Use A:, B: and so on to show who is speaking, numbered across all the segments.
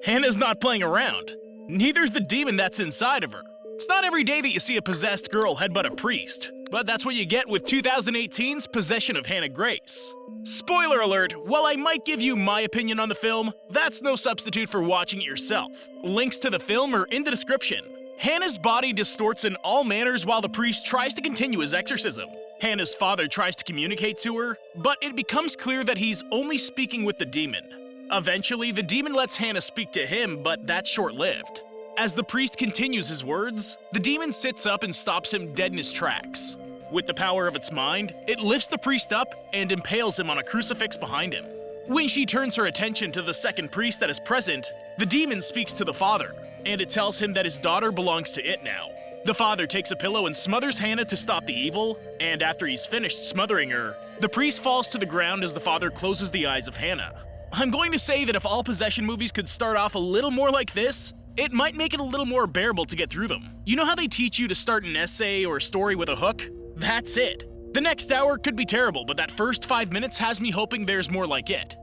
A: Hannah's not playing around. Neither's the demon that's inside of her. It's not every day that you see a possessed girl headbutt a priest, but that's what you get with 2018's Possession of Hannah Grace. Spoiler alert, while I might give you my opinion on the film, that's no substitute for watching it yourself. Links to the film are in the description. Hannah's body distorts in all manners while the priest tries to continue his exorcism. Hannah's father tries to communicate to her, but it becomes clear that he's only speaking with the demon. Eventually, the demon lets Hannah speak to him, but that's short-lived. As the priest continues his words, the demon sits up and stops him dead in his tracks. With the power of its mind, it lifts the priest up and impales him on a crucifix behind him. When she turns her attention to the second priest that is present, the demon speaks to the father, and it tells him that his daughter belongs to it now. The father takes a pillow and smothers Hannah to stop the evil, and after he's finished smothering her, the priest falls to the ground as the father closes the eyes of Hannah. I'm going to say that if all possession movies could start off a little more like this, it might make it a little more bearable to get through them. You know how they teach you to start an essay or a story with a hook? That's it. The next hour could be terrible, but that first 5 minutes has me hoping there's more like it.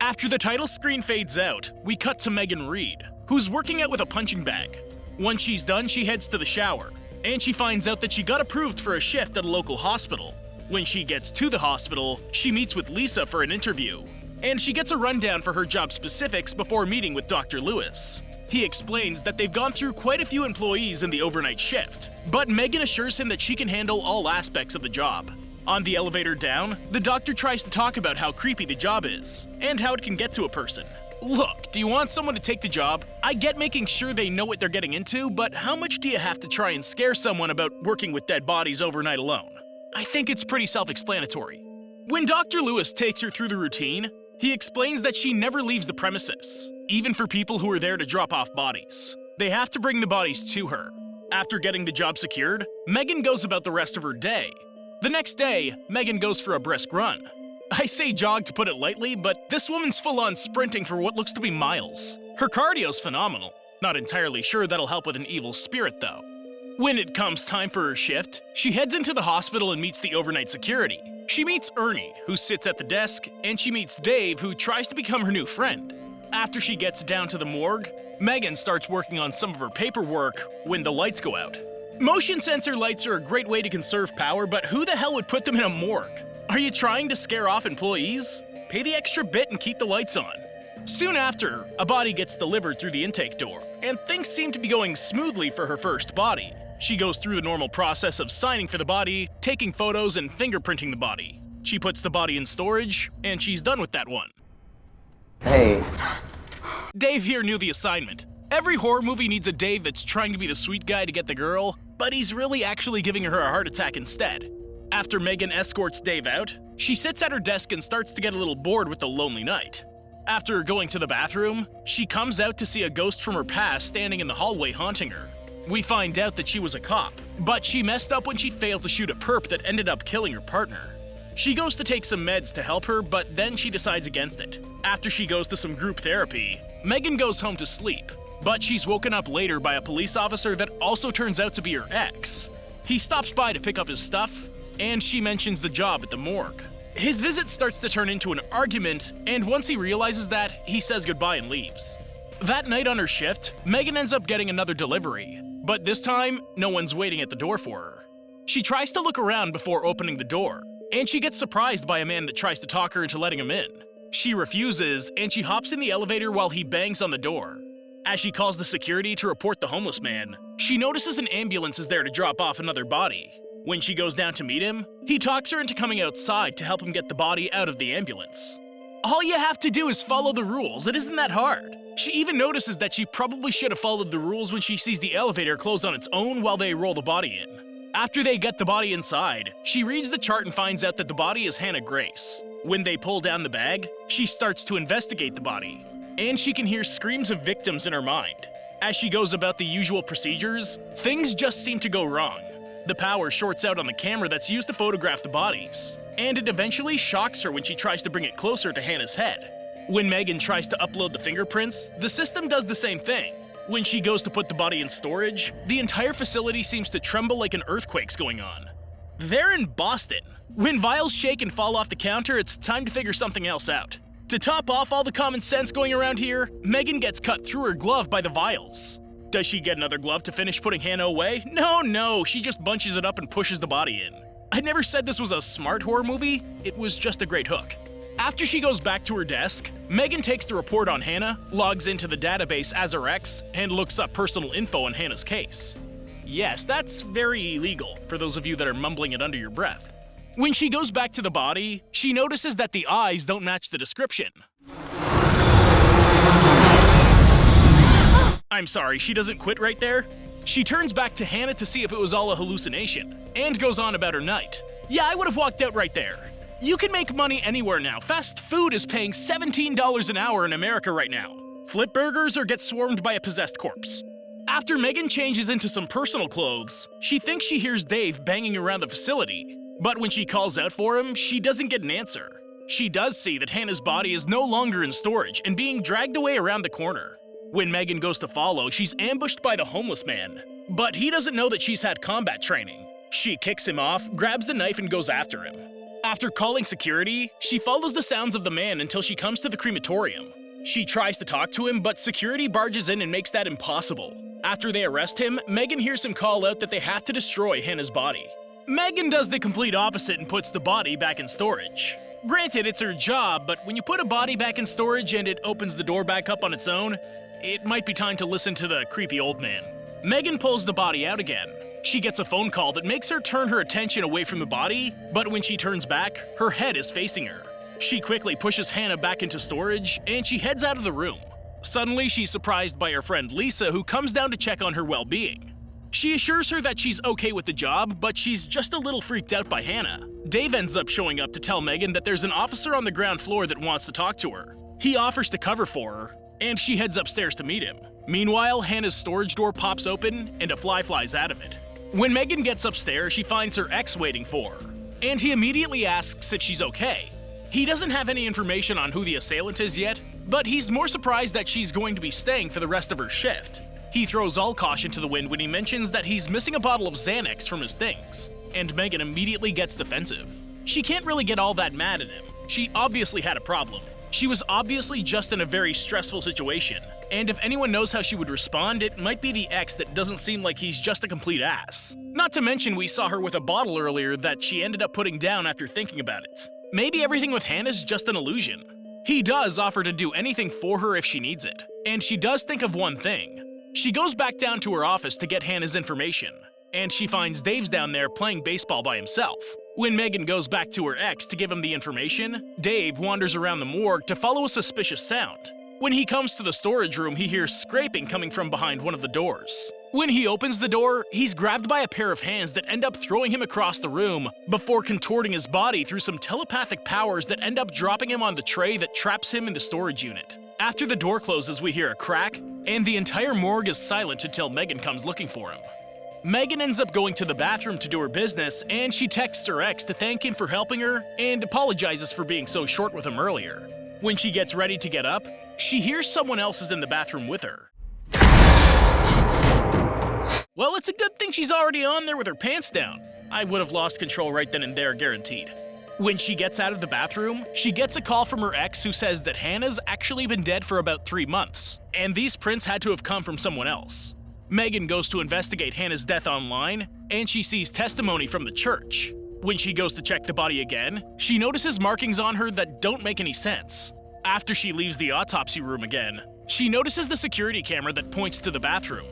A: After the title screen fades out, we cut to Megan Reed, who's working out with a punching bag. Once she's done, she heads to the shower, and she finds out that she got approved for a shift at a local hospital. When she gets to the hospital, she meets with Lisa for an interview, and she gets a rundown for her job specifics before meeting with Dr. Lewis. He explains that they've gone through quite a few employees in the overnight shift, but Megan assures him that she can handle all aspects of the job. On the elevator down, the doctor tries to talk about how creepy the job is, and how it can get to a person. Look, do you want someone to take the job? I get making sure they know what they're getting into, but how much do you have to try and scare someone about working with dead bodies overnight alone? I think it's pretty self-explanatory. When Dr. Lewis takes her through the routine, he explains that she never leaves the premises, even for people who are there to drop off bodies. They have to bring the bodies to her. After getting the job secured, Megan goes about the rest of her day. The next day, Megan goes for a brisk run. I say jog to put it lightly, but this woman's full-on sprinting for what looks to be miles. Her cardio's phenomenal. Not entirely sure that'll help with an evil spirit, though. When it comes time for her shift, she heads into the hospital and meets the overnight security. She meets Ernie, who sits at the desk, and she meets Dave, who tries to become her new friend. After she gets down to the morgue, Megan starts working on some of her paperwork when the lights go out. Motion sensor lights are a great way to conserve power, but who the hell would put them in a morgue? Are you trying to scare off employees? Pay the extra bit and keep the lights on. Soon after, a body gets delivered through the intake door, and things seem to be going smoothly for her first body. She goes through the normal process of signing for the body, taking photos, and fingerprinting the body. She puts the body in storage, and she's done with that one.
B: Hey.
A: Dave here knew the assignment. Every horror movie needs a Dave that's trying to be the sweet guy to get the girl, but he's really actually giving her a heart attack instead. After Megan escorts Dave out, she sits at her desk and starts to get a little bored with the lonely night. After going to the bathroom, she comes out to see a ghost from her past standing in the hallway haunting her. We find out that she was a cop, but she messed up when she failed to shoot a perp that ended up killing her partner. She goes to take some meds to help her, but then she decides against it. After she goes to some group therapy, Megan goes home to sleep, but she's woken up later by a police officer that also turns out to be her ex. He stops by to pick up his stuff, and she mentions the job at the morgue. His visit starts to turn into an argument, and once he realizes that, he says goodbye and leaves. That night on her shift, Megan ends up getting another delivery, but this time, no one's waiting at the door for her. She tries to look around before opening the door, and she gets surprised by a man that tries to talk her into letting him in. She refuses, and she hops in the elevator while he bangs on the door. As she calls the security to report the homeless man, she notices an ambulance is there to drop off another body. When she goes down to meet him, he talks her into coming outside to help him get the body out of the ambulance. All you have to do is follow the rules, it isn't that hard. She even notices that she probably should have followed the rules when she sees the elevator close on its own while they roll the body in. After they get the body inside, she reads the chart and finds out that the body is Hannah Grace. When they pull down the bag, she starts to investigate the body, and she can hear screams of victims in her mind. As she goes about the usual procedures, things just seem to go wrong. The power shorts out on the camera that's used to photograph the bodies, and it eventually shocks her when she tries to bring it closer to Hannah's head. When Megan tries to upload the fingerprints, the system does the same thing. When she goes to put the body in storage, the entire facility seems to tremble like an earthquake's going on. They're in Boston. When vials shake and fall off the counter, it's time to figure something else out. To top off all the common sense going around here, Megan gets cut through her glove by the vials. Does she get another glove to finish putting Hannah away? No, she just bunches it up and pushes the body in. I never said this was a smart horror movie, it was just a great hook. After she goes back to her desk, Megan takes the report on Hannah, logs into the database as her ex, and looks up personal info on Hannah's case. Yes, that's very illegal, for those of you that are mumbling it under your breath. When she goes back to the body, she notices that the eyes don't match the description. I'm sorry, she doesn't quit right there. She turns back to Hannah to see if it was all a hallucination, and goes on about her night. Yeah, I would have walked out right there. You can make money anywhere now. Fast food is paying $17 an hour in America right now. Flip burgers or get swarmed by a possessed corpse. After Megan changes into some personal clothes, she thinks she hears Dave banging around the facility. But when she calls out for him, she doesn't get an answer. She does see that Hannah's body is no longer in storage and being dragged away around the corner. When Megan goes to follow, she's ambushed by the homeless man. But he doesn't know that she's had combat training. She kicks him off, grabs the knife, and goes after him. After calling security, she follows the sounds of the man until she comes to the crematorium. She tries to talk to him, but security barges in and makes that impossible. After they arrest him, Megan hears him call out that they have to destroy Hannah's body. Megan does the complete opposite and puts the body back in storage. Granted, it's her job, but when you put a body back in storage and it opens the door back up on its own, it might be time to listen to the creepy old man. Megan pulls the body out again. She gets a phone call that makes her turn her attention away from the body, but when she turns back, her head is facing her. She quickly pushes Hannah back into storage, and she heads out of the room. Suddenly, she's surprised by her friend Lisa, who comes down to check on her well-being. She assures her that she's okay with the job, but she's just a little freaked out by Hannah. Dave ends up showing up to tell Megan that there's an officer on the ground floor that wants to talk to her. He offers to cover for her, and she heads upstairs to meet him. Meanwhile, Hannah's storage door pops open, and a fly flies out of it. When Megan gets upstairs, she finds her ex waiting for her, and he immediately asks if she's okay. He doesn't have any information on who the assailant is yet, but he's more surprised that she's going to be staying for the rest of her shift. He throws all caution to the wind when he mentions that he's missing a bottle of Xanax from his things, and Megan immediately gets defensive. She can't really get all that mad at him. She obviously had a problem. She was obviously just in a very stressful situation, and if anyone knows how she would respond, it might be the ex that doesn't seem like he's just a complete ass. Not to mention we saw her with a bottle earlier that she ended up putting down after thinking about it. Maybe everything with Hannah's just an illusion. He does offer to do anything for her if she needs it, and she does think of one thing. She goes back down to her office to get Hannah's information, and she finds Dave's down there playing baseball by himself. When Megan goes back to her ex to give him the information, Dave wanders around the morgue to follow a suspicious sound. When he comes to the storage room, he hears scraping coming from behind one of the doors. When he opens the door, he's grabbed by a pair of hands that end up throwing him across the room before contorting his body through some telepathic powers that end up dropping him on the tray that traps him in the storage unit. After the door closes, we hear a crack, and the entire morgue is silent until Megan comes looking for him. Megan ends up going to the bathroom to do her business, and she texts her ex to thank him for helping her and apologizes for being so short with him earlier. When she gets ready to get up, she hears someone else is in the bathroom with her. Well, it's a good thing she's already on there with her pants down. I would have lost control right then and there, guaranteed. When she gets out of the bathroom, she gets a call from her ex who says that Hannah's actually been dead for about 3 months, and these prints had to have come from someone else. Megan goes to investigate Hannah's death online, and she sees testimony from the church. When she goes to check the body again, she notices markings on her that don't make any sense. After she leaves the autopsy room again, she notices the security camera that points to the bathroom,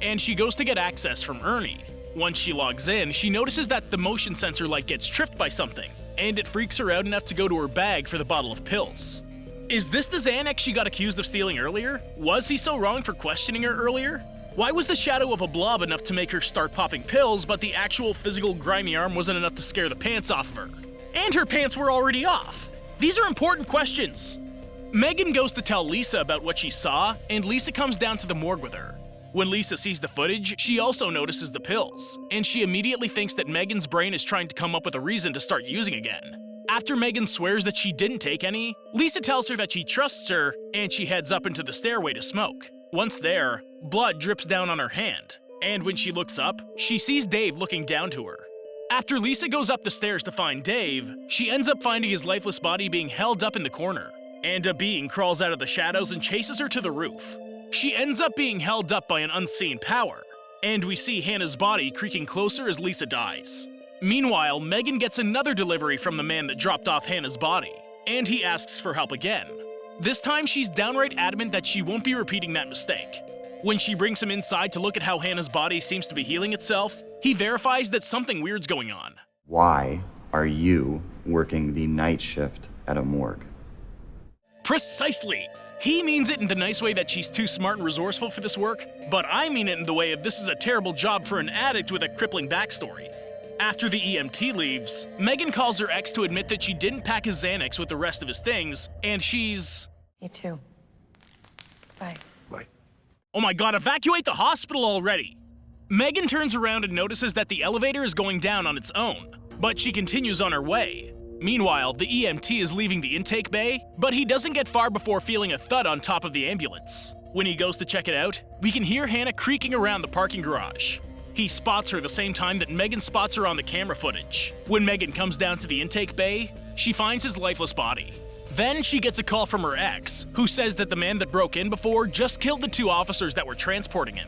A: and she goes to get access from Ernie. Once she logs in, she notices that the motion sensor light gets tripped by something, and it freaks her out enough to go to her bag for the bottle of pills. Is this the Xanax she got accused of stealing earlier? Was he so wrong for questioning her earlier? Why was the shadow of a blob enough to make her start popping pills, but the actual physical grimy arm wasn't enough to scare the pants off of her? And her pants were already off! These are important questions! Megan goes to tell Lisa about what she saw, and Lisa comes down to the morgue with her. When Lisa sees the footage, she also notices the pills, and she immediately thinks that Megan's brain is trying to come up with a reason to start using again. After Megan swears that she didn't take any, Lisa tells her that she trusts her, and she heads up into the stairway to smoke. Once there, blood drips down on her hand, and when she looks up, she sees Dave looking down to her. After Lisa goes up the stairs to find Dave, she ends up finding his lifeless body being held up in the corner. and a being crawls out of the shadows and chases her to the roof. She ends up being held up by an unseen power, and we see Hannah's body creaking closer as Lisa dies. Meanwhile, Megan gets another delivery from the man that dropped off Hannah's body, and he asks for help again. This time she's downright adamant that she won't be repeating that mistake. When she brings him inside to look at how Hannah's body seems to be healing itself, he verifies that something weird's going on.
B: Why are you working the night shift at a morgue?
A: Precisely! He means it in the nice way that she's too smart and resourceful for this work, but I mean it in the way of this is a terrible job for an addict with a crippling backstory. After the EMT leaves, Megan calls her ex to admit that she didn't pack his Xanax with the rest of his things, and she's...
C: Me too. Bye.
B: Bye.
A: Oh my god, evacuate the hospital already! Megan turns around and notices that the elevator is going down on its own, but she continues on her way. Meanwhile, the EMT is leaving the intake bay, but he doesn't get far before feeling a thud on top of the ambulance. When he goes to check it out, we can hear Hannah creaking around the parking garage. He spots her the same time that Megan spots her on the camera footage. When Megan comes down to the intake bay, she finds his lifeless body. Then she gets a call from her ex, who says that the man that broke in before just killed the 2 officers that were transporting him.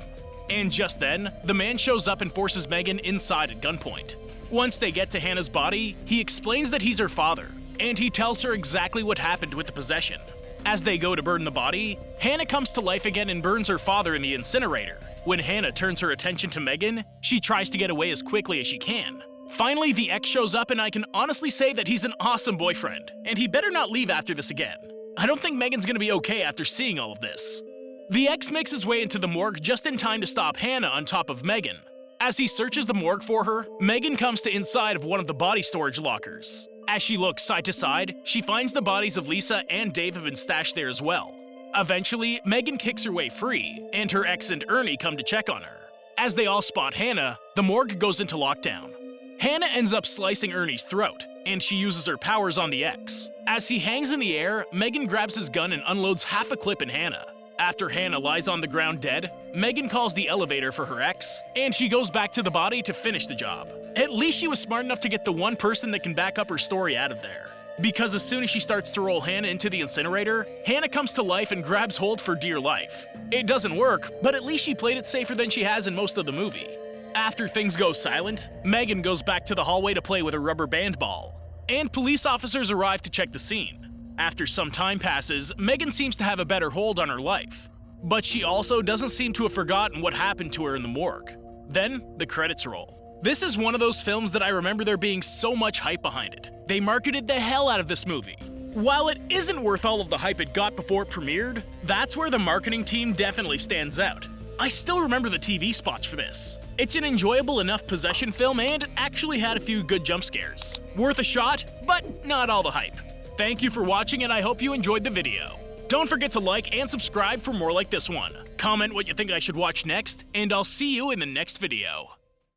A: And just then, the man shows up and forces Megan inside at gunpoint. Once they get to Hannah's body, he explains that he's her father, and he tells her exactly what happened with the possession. As they go to burn the body, Hannah comes to life again and burns her father in the incinerator. When Hannah turns her attention to Megan, she tries to get away as quickly as she can. Finally, the ex shows up and I can honestly say that he's an awesome boyfriend, and he better not leave after this again. I don't think Megan's gonna be okay after seeing all of this. The ex makes his way into the morgue just in time to stop Hannah on top of Megan. As he searches the morgue for her, Megan comes to inside of one of the body storage lockers. As she looks side to side, she finds the bodies of Lisa and Dave have been stashed there as well. Eventually, Megan kicks her way free, and her ex and Ernie come to check on her. As they all spot Hannah, the morgue goes into lockdown. Hannah ends up slicing Ernie's throat, and she uses her powers on the ex. As he hangs in the air, Megan grabs his gun and unloads half a clip in Hannah. After Hannah lies on the ground dead, Megan calls the elevator for her ex, and she goes back to the body to finish the job. At least she was smart enough to get the one person that can back up her story out of there. Because as soon as she starts to roll Hannah into the incinerator, Hannah comes to life and grabs hold for dear life. It doesn't work, but at least she played it safer than she has in most of the movie. After things go silent, Megan goes back to the hallway to play with a rubber band ball, and police officers arrive to check the scene. After some time passes, Megan seems to have a better hold on her life, but she also doesn't seem to have forgotten what happened to her in the morgue. Then, the credits roll. This is one of those films that I remember there being so much hype behind it. They marketed the hell out of this movie. While it isn't worth all of the hype it got before it premiered, that's where the marketing team definitely stands out. I still remember the TV spots for this. It's an enjoyable enough possession film and it actually had a few good jump scares. Worth a shot, but not all the hype. Thank you for watching and I hope you enjoyed the video. Don't forget to like and subscribe for more like this one. Comment what you think I should watch next, and I'll see you in the next video.